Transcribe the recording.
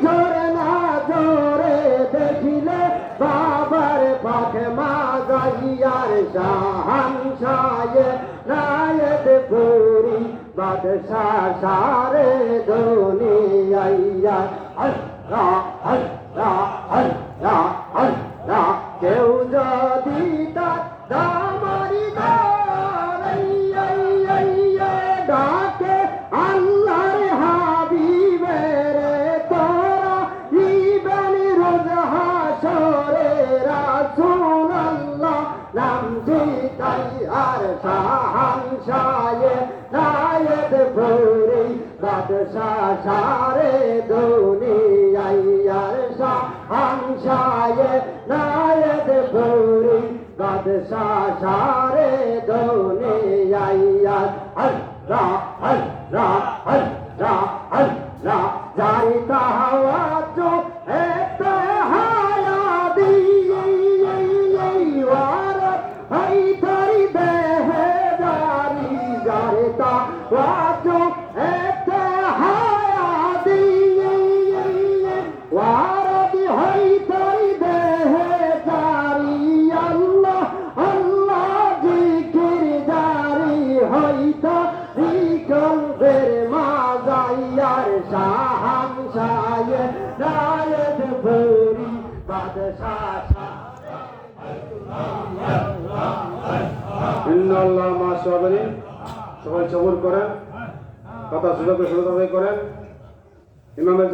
ধরে না ধরে দেখিলে বাবার পাখে মা গাইয়ার শাহানশায়ে নায়েদ পুরি বাদশাহ সারে দুনিয়ায় আল্লাহ আল্লাহ আল্লাহ আল্লাহ কেউ যদি দামারি ডাকে আল্লাহর হাবিবের তোরা ইবেন রোজ হাসরে রাসূলুল্লাহ নাম জিতাই আর শাহানশায়ে নায়েদ পুরি বাদশাহ সারে দুনিয়ায় আর শাহানশায়ে নায়েদ পুরি বাদশাহ সারে দুনিয়ায় আল্লাহ আল্লাহ আল্লাহ আল্লাহ জারি তাওয়াজ্জু এতে হায়া দিয়ে ওয়ারত হাই তারি বেহদারি জারি তাওয়াজ্জু এতে হায়া দিয়ে ওয়ারত হাই তারি বেহদারি আল্লাহ আল্লাহ জিকির জারি হইতা কলবের মাজাইয়ার শাহানশায়ে নায়েদ পুরি বাদশাহ ইন্নাল্লাহ মা সাবিরিন। সবাই সবর করেন, কথা সুযোগ করেন। ইমামের